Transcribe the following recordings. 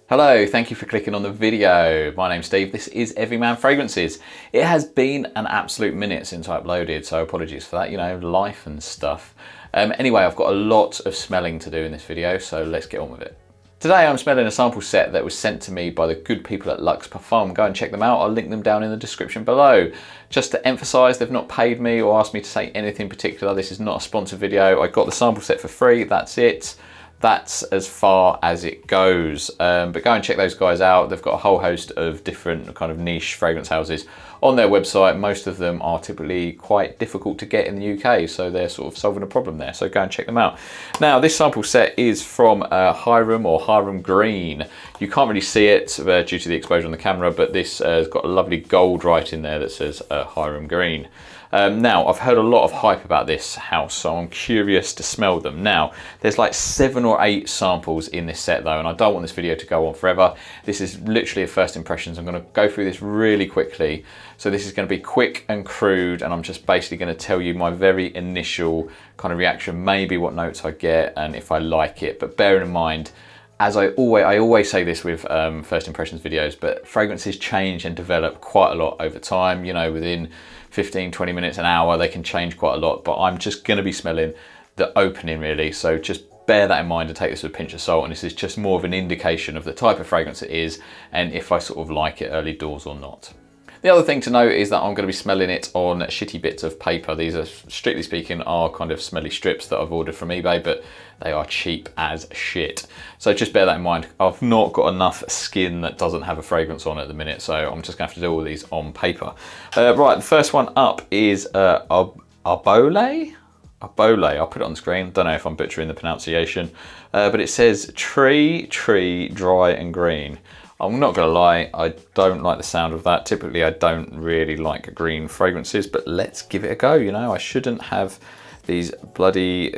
Hello, thank you for clicking on the video. My name's Steve, this is Everyman Fragrances. It has been an absolute minute since I uploaded, so apologies for that, you know, life and stuff. Anyway, I've got a lot of smelling to do in this video, so let's get on with it. Today I'm smelling a sample set that was sent to me by the good people at Luxe Parfum. Go and check them out, I'll link them down in the description below. Just to emphasise, they've not paid me or asked me to say anything particular. This is not a sponsored video. I got the sample set for free, that's it. That's as far as it goes, but go and check those guys out. They've got a whole host of different kind of niche fragrance houses on their website. Most of them are typically quite difficult to get in the UK, so they're sort of solving a problem there, so go and check them out. Now this sample set is from Hiram Green. You can't really see it due to the exposure on the camera, but this has got a lovely gold writing there that says Hiram Green. Now, I've heard a lot of hype about this house, so I'm curious to smell them. Now, there's like 7 or 8 samples in this set though, and I don't want this video to go on forever. This is literally a first impressions. I'm gonna go through this really quickly. So this is gonna be quick and crude, and I'm just basically gonna tell you my very initial kind of reaction, maybe what notes I get and if I like it. But bear in mind, as I always say this with first impressions videos, but fragrances change and develop quite a lot over time. You know, within 15, 20 minutes, an hour, they can change quite a lot, but I'm just gonna be smelling the opening really. So just bear that in mind and take this with a pinch of salt. And this is just more of an indication of the type of fragrance it is and if I sort of like it early doors or not. The other thing to note is that I'm going to be smelling it on shitty bits of paper. These are, strictly speaking, are kind of smelly strips that I've ordered from eBay, but they are cheap as shit. So just bear that in mind. I've not got enough skin that doesn't have a fragrance on at the minute, so I'm just going to have to do all these on paper. Right, the first one up is Arbolé? Arbolé, I'll put it on the screen. Don't know if I'm butchering the pronunciation, but it says tree, dry and green. I'm not gonna lie, I don't like the sound of that. Typically, I don't really like green fragrances, but let's give it a go, you know? I shouldn't have these bloody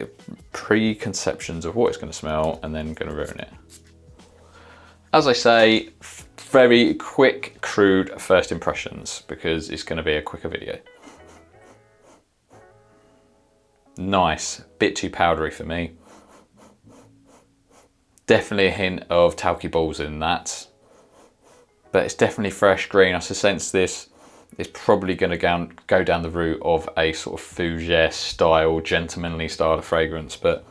preconceptions of what it's gonna smell and then gonna ruin it. As I say, very quick, crude first impressions, because it's gonna be a quicker video. Nice, bit too powdery for me. Definitely a hint of talky balls in that. But it's definitely fresh green. I sense this is probably going to go down the route of a sort of fougere style, gentlemanly style of fragrance, but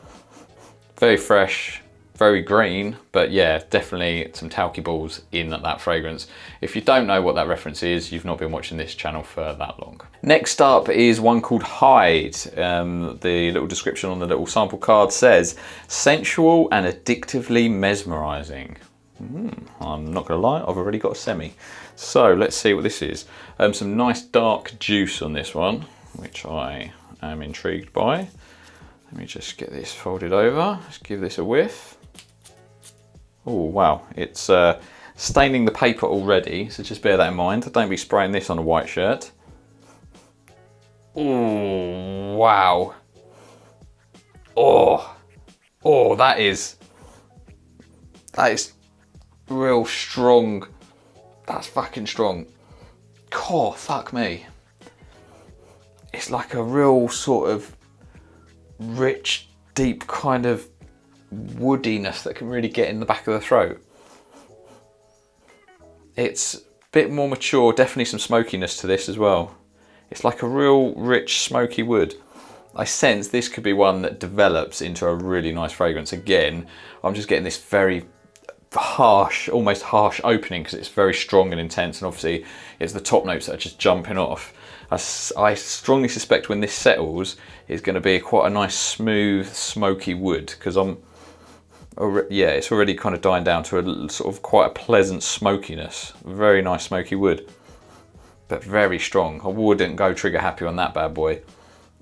very fresh, very green, but yeah, definitely some talky balls in that fragrance. If you don't know what that reference is, you've not been watching this channel for that long. Next up is one called Hyde. The little description on the little sample card says, sensual and addictively mesmerizing. I'm not gonna lie, I've already got a semi. So let's see what this is. Some nice dark juice on this one, which I am intrigued by. Let me just get this folded over. Let's give this a whiff. Oh wow, it's staining the paper already, so just bear that in mind. Don't be spraying this on a white shirt. Oh wow. Oh, that is real strong. That's fucking strong. Oh, fuck me. It's like a real sort of rich, deep kind of woodiness that can really get in the back of the throat. It's a bit more mature, definitely some smokiness to this as well. It's like a real rich, smoky wood. I sense this could be one that develops into a really nice fragrance. Again, I'm just getting this very harsh, almost harsh opening because it's very strong and intense, and obviously it's the top notes that are just jumping off. I strongly suspect when this settles, it's going to be quite a nice, smooth, smoky wood, because it's already kind of dying down to a sort of quite a pleasant smokiness. Very nice smoky wood, but very strong. I wouldn't go trigger happy on that bad boy.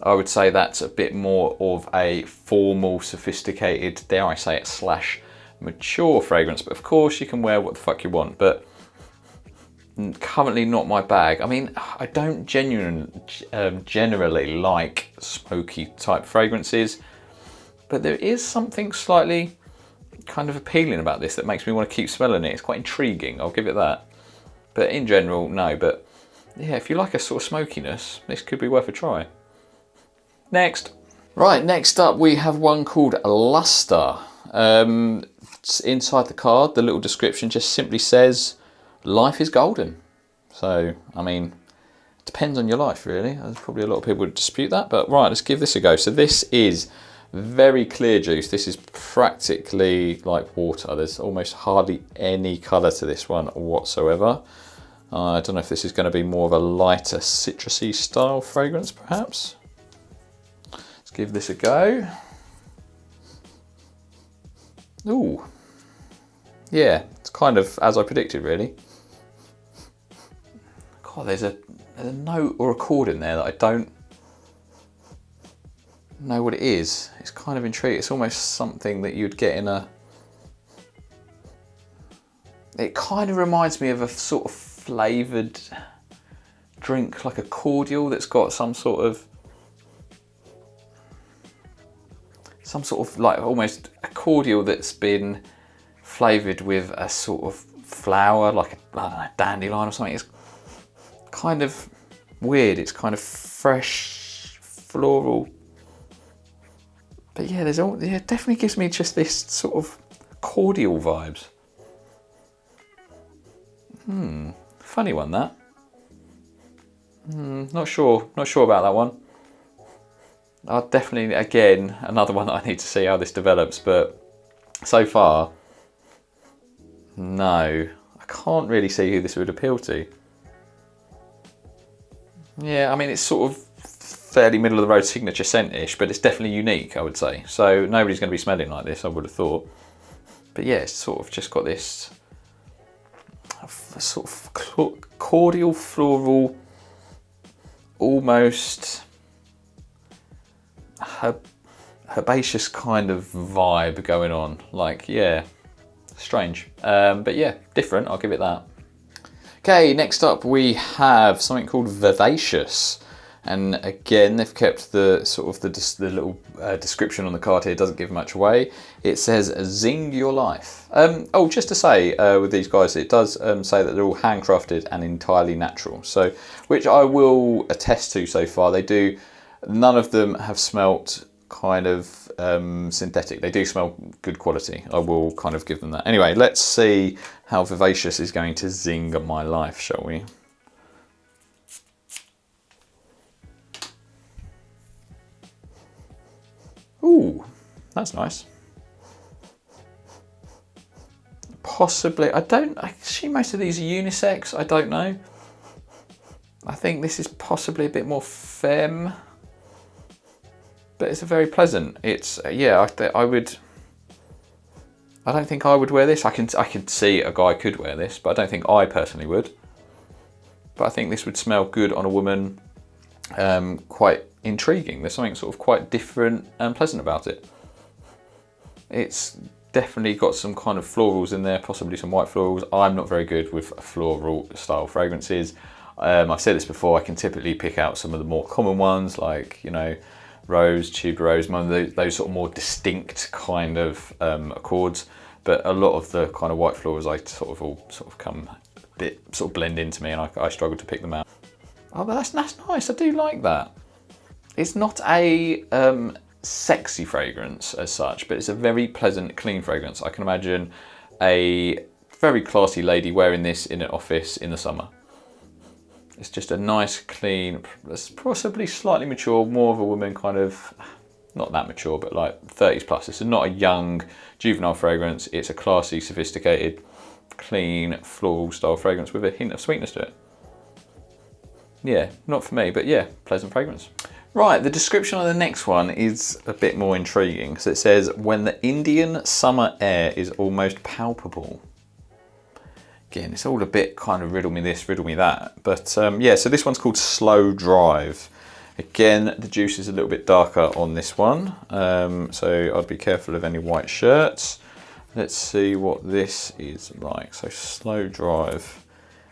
I would say that's a bit more of a formal, sophisticated, dare I say it, slash mature fragrance, but of course you can wear what the fuck you want, but currently not my bag. I mean, I don't generally like smoky type fragrances, but there is something slightly kind of appealing about this that makes me want to keep smelling it. It's quite intriguing, I'll give it that. But in general, no. But yeah, if you like a sort of smokiness, this could be worth a try. Next. Right, next up we have one called Lustre. inside the card, the little description just simply says, life is golden. So, I mean, it depends on your life, really. There's probably a lot of people would dispute that, but right, let's give this a go. So this is very clear juice. This is practically like water. There's almost hardly any colour to this one whatsoever. I don't know if this is going to be more of a lighter citrusy style fragrance, perhaps. Let's give this a go. Ooh, yeah, it's kind of as I predicted, really. God, there's a note or a chord in there that I don't know what it is. It's kind of intriguing. It's almost something that you'd get in a... It kind of reminds me of a sort of flavoured drink, like a cordial that's got some sort of like almost a cordial that's been flavoured with a sort of flower, like a, I don't know, dandelion or something. It's kind of weird. It's kind of fresh, floral. But yeah, it definitely gives me just this sort of cordial vibes. Funny one, that. Not sure about that one. I'll definitely, again, another one that I need to see how this develops, but so far, no. I can't really see who this would appeal to. Yeah, I mean, it's sort of fairly middle of the road signature scent-ish, but it's definitely unique, I would say. So nobody's going to be smelling like this, I would have thought. But yeah, it's sort of just got this sort of cordial, floral, almost herbaceous kind of vibe going on. Like, yeah, strange. But yeah, different, I'll give it that. Okay, next up we have something called Vivacious. And again, they've kept the sort of the little description on the card here, doesn't give much away. It says, zing your life. Oh, just to say with these guys, it does say that they're all handcrafted and entirely natural. So, which I will attest to so far. None of them have smelt kind of synthetic. They do smell good quality. I will kind of give them that. Anyway, let's see how Vivacious is going to zing my life, shall we? Ooh, that's nice. Possibly, actually most of these are unisex, I don't know. I think this is possibly a bit more femme, but it's a very pleasant. It's, yeah, I don't think I would wear this. I can see a guy could wear this, but I don't think I personally would. But I think this would smell good on a woman, quite intriguing. There's something sort of quite different and pleasant about it. It's definitely got some kind of florals in there, possibly some white florals. I'm not very good with floral style fragrances. I've said this before, I can typically pick out some of the more common ones, like, you know, rose, tubed rose, those sort of more distinct kind of accords. But a lot of the kind of white florals, I all come a bit, sort of blend into me, and I struggle to pick them out. Oh, but that's nice. I do like that. It's not a sexy fragrance as such, but it's a very pleasant, clean fragrance. I can imagine a very classy lady wearing this in an office in the summer. It's just a nice, clean, possibly slightly mature, more of a woman kind of, not that mature, but like 30s plus. It's not a young, juvenile fragrance. It's a classy, sophisticated, clean, floral style fragrance with a hint of sweetness to it. Yeah, not for me, but yeah, pleasant fragrance. Right, the description on the next one is a bit more intriguing. So it says, when the Indian summer air is almost palpable. Again, it's all a bit kind of riddle me this, riddle me that. But yeah, so this one's called Slow Drive. Again, the juice is a little bit darker on this one. So I'd be careful of any white shirts. Let's see what this is like. So Slow Drive,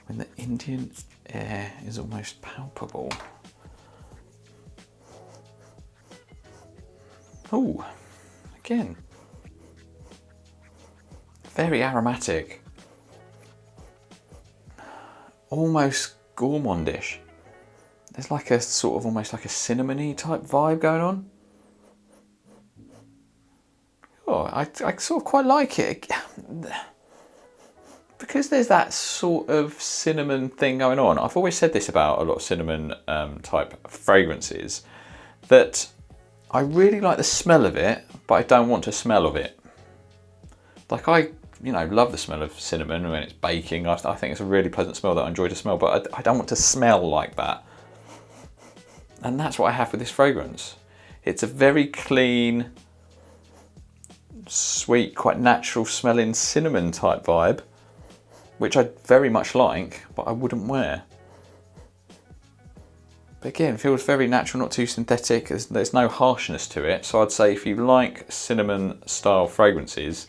when the Indian air is almost palpable. Oh, again, very aromatic, almost gourmandish. There's like a sort of almost like a cinnamony type vibe going on. Oh, I sort of quite like it. because there's that sort of cinnamon thing going on. I've always said this about a lot of cinnamon type fragrances, that I really like the smell of it, but I don't want to smell of it. Like I love the smell of cinnamon when it's baking. I think it's a really pleasant smell that I enjoy to smell, but I don't want to smell like that. And that's what I have with this fragrance. It's a very clean, sweet, quite natural smelling cinnamon type vibe, which I very much like, but I wouldn't wear. But again, it feels very natural, not too synthetic. There's no harshness to it. So I'd say if you like cinnamon style fragrances,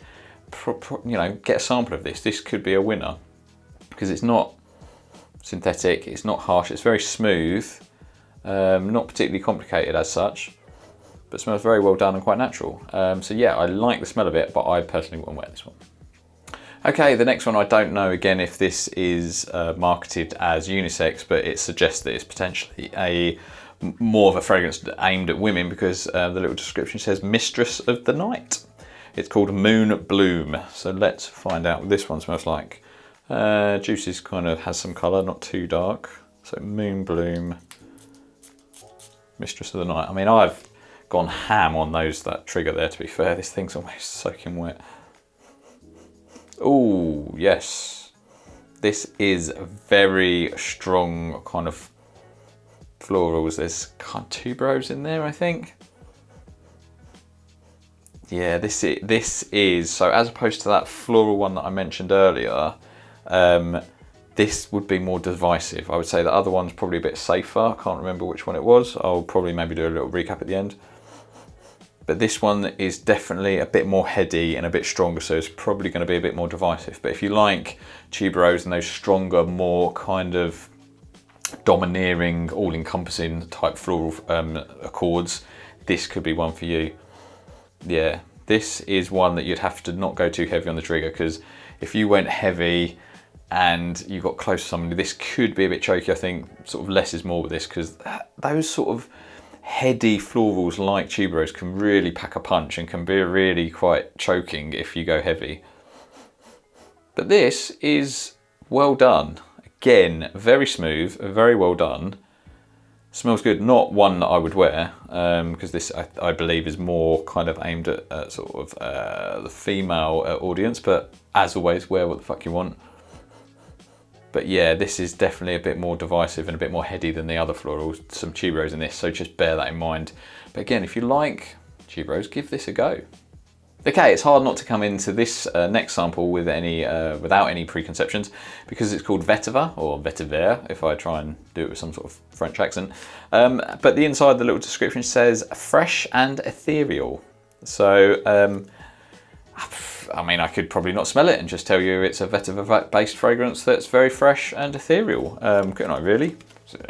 get a sample of this. This could be a winner because it's not synthetic, it's not harsh, it's very smooth, not particularly complicated as such, but smells very well done and quite natural. So yeah, I like the smell of it, but I personally wouldn't wear this one. Okay, the next one, I don't know again if this is marketed as unisex, but it suggests that it's potentially more of a fragrance aimed at women because the little description says Mistress of the Night. It's called Moon Bloom. So let's find out what this one smells like. Juices kind of has some colour, not too dark. So Moon Bloom, Mistress of the Night. I mean, I've gone ham on that trigger there, to be fair. This thing's almost soaking wet. Oh, yes. This is very strong kind of florals. There's kind of tuberose in there, I think. Yeah, this is, so as opposed to that floral one that I mentioned earlier, this would be more divisive. I would say the other one's probably a bit safer. I can't remember which one it was. I'll probably maybe do a little recap at the end. But this one is definitely a bit more heady and a bit stronger, so it's probably going to be a bit more divisive. But if you like tuberose and those stronger, more kind of domineering, all-encompassing type floral accords, this could be one for you. Yeah, this is one that you'd have to not go too heavy on the trigger, because if you went heavy and you got close to somebody, this could be a bit choky. I think sort of less is more with this, because those sort of heady florals like tuberose can really pack a punch and can be really quite choking if you go heavy. But this is well done. Again, very smooth, very well done. Smells good. Not one that I would wear, because this I believe is more kind of aimed at sort of the female audience, but as always, wear what the fuck you want. But yeah, this is definitely a bit more divisive and a bit more heady than the other florals. Some tuberose in this, so just bear that in mind. But again, if you like tuberose, give this a go. Okay, it's hard not to come into this next sample with without any preconceptions, because it's called Vetiver, or Vetiver, if I try and do it with some sort of French accent. But the inside, the little description says fresh and ethereal. So, I mean, I could probably not smell it and just tell you it's a Vetiver-based fragrance that's very fresh and ethereal. Couldn't I really?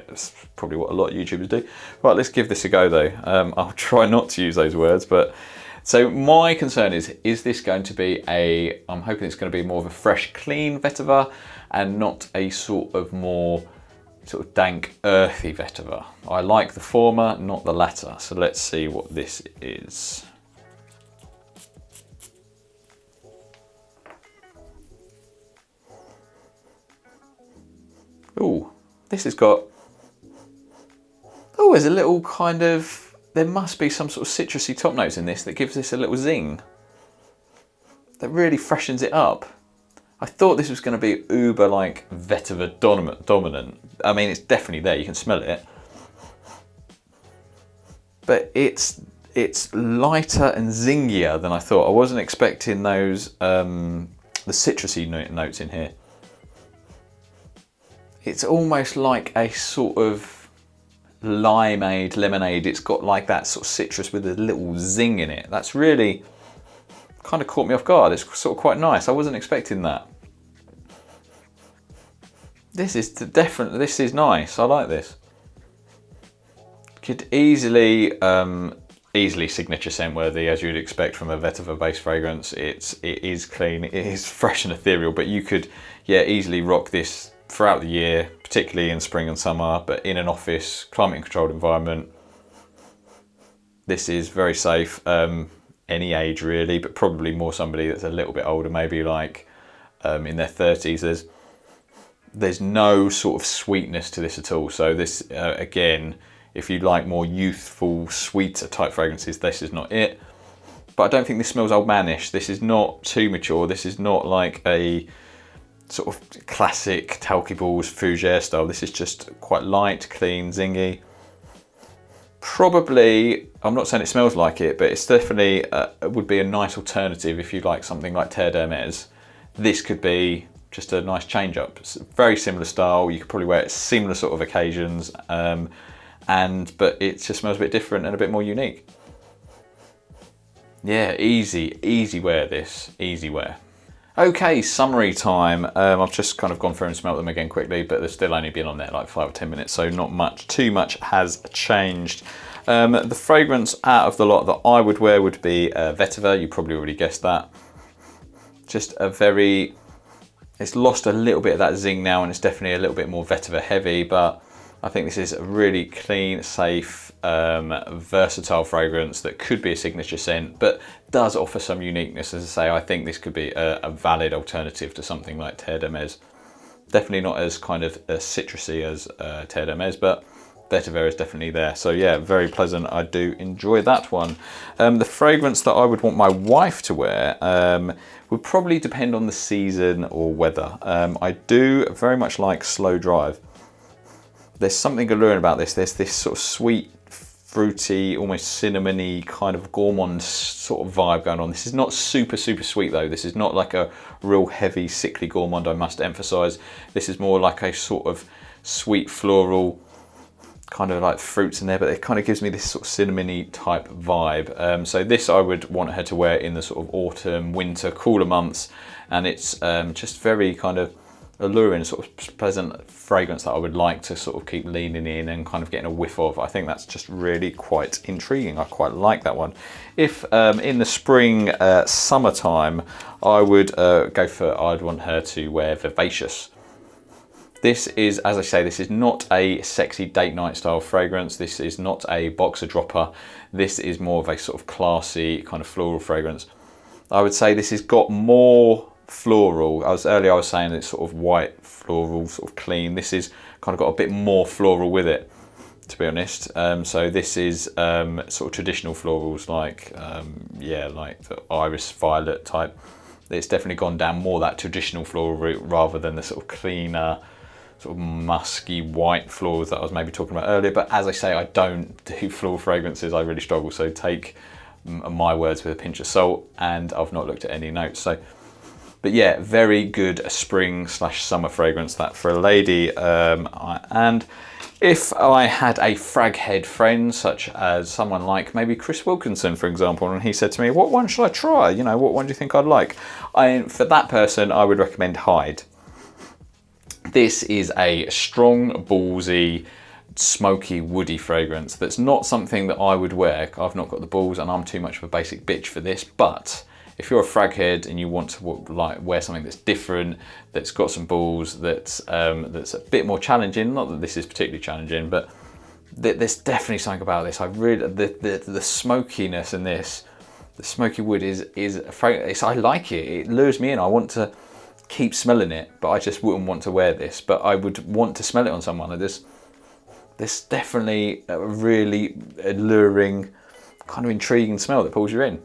It's probably what a lot of YouTubers do. Right, let's give this a go though. I'll try not to use those words, but so my concern is this going to be I'm hoping it's going to be more of a fresh, clean Vetiver and not a sort of more sort of dank, earthy Vetiver. I like the former, not the latter. So let's see what this is. Oh, this has got, oh, there's a little kind of, there must be some sort of citrusy top notes in this that gives this a little zing. That really freshens it up. I thought this was going to be uber like Vetiver dominant. I mean, it's definitely there, you can smell it. But it's lighter and zingier than I thought. I wasn't expecting those, the citrusy notes in here. It's almost like a sort of limeade, lemonade. It's got like that sort of citrus with a little zing in it. That's really kind of caught me off guard. It's sort of quite nice. I wasn't expecting that. This is this is nice. I like this. Could easily signature scent worthy, as you'd expect from a Vetiver based fragrance. It is clean, it is fresh and ethereal, but you could, yeah, easily rock this throughout the year, particularly in spring and summer, but in an office, climate controlled environment. This is very safe. any age really, but probably more somebody that's a little bit older, maybe like in their 30s. There's no sort of sweetness to this at all. So this, again, if you like more youthful, sweeter type fragrances, this is not it. But I don't think this smells old manish. This is not too mature. This is not like a sort of classic Talky Balls Fougere style. This is just quite light, clean, zingy. Probably, I'm not saying it smells like it, but it's definitely would be a nice alternative if you like something like Terre d'Hermès. This could be just a nice change up. It's a very similar style. You could probably wear it at similar sort of occasions, but it just smells a bit different and a bit more unique. Yeah, easy wear this, easy wear. Okay, summary time. I've just kind of gone through and smelt them again quickly, but they've still only been on there like 5 or 10 minutes, so not too much has changed. The fragrance out of the lot that I would wear would be Vetiver. You probably already guessed that. Just it's lost a little bit of that zing now, and it's definitely a little bit more Vetiver heavy, but I think this is a really clean, safe, versatile fragrance that could be a signature scent, but does offer some uniqueness. As I say, I think this could be a valid alternative to something like Terre d'Hermès. Definitely not as kind of citrusy as Terre d'Hermès, but Vetiver is definitely there. So yeah, very pleasant. I do enjoy that one. The fragrance that I would want my wife to wear would probably depend on the season or weather. I do very much like Slow Drive. There's something alluring about this. There's this sort of sweet, fruity, almost cinnamony kind of gourmand sort of vibe going on. This is not super sweet though. This is not like a real heavy, sickly gourmand, I must emphasize. This is more like a sort of sweet floral, kind of like fruits in there, but it kind of gives me this sort of cinnamony type vibe. So this I would want her to wear in the sort of autumn, winter, cooler months, and it's just very kind of alluring, sort of pleasant fragrance that I would like to sort of keep leaning in and kind of getting a whiff of. I think that's just really quite intriguing. I quite like that one. If in the spring, summertime, I would I'd want her to wear Vivacious. This is, as I say, this is not a sexy date night style fragrance. This is not a boxer dropper. This is more of a sort of classy kind of floral fragrance. I would say this has got more floral. Earlier I was saying it's sort of white, floral, sort of clean. This is kind of got a bit more floral with it, to be honest. So this is sort of traditional florals like, like the iris violet type. It's definitely gone down more that traditional floral route rather than the sort of cleaner, sort of musky white florals that I was maybe talking about earlier. But as I say, I don't do floral fragrances. I really struggle. So take my words with a pinch of salt, and I've not looked at any notes. But yeah, very good spring/summer fragrance that for a lady. And if I had a frag head friend, such as someone like maybe Chris Wilkinson, for example, and he said to me, what one should I try? You know, what one do you think I'd like? For that person, I would recommend Hyde. This is a strong, ballsy, smoky, woody fragrance. That's not something that I would wear. I've not got the balls and I'm too much of a basic bitch for this, but if you're a frag head and you want to wear something that's different, that's got some balls, that's a bit more challenging, not that this is particularly challenging, but there's definitely something about this. I really, the smokiness in this, the smoky wood is a fragrance. I like it. It lures me in. I want to keep smelling it, but I just wouldn't want to wear this. But I would want to smell it on someone. There's definitely a really alluring, kind of intriguing smell that pulls you in.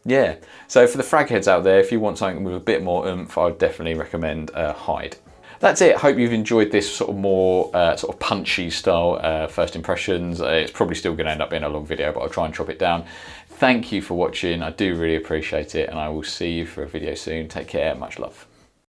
Yeah, so for the frag heads out there, if you want something with a bit more oomph, I would definitely recommend Hyde. That's it. Hope you've enjoyed this sort of more sort of punchy style first impressions. It's probably still going to end up being a long video, but I'll try and chop it down. Thank you for watching. I do really appreciate it, and I will see you for a video soon. Take care. Much love.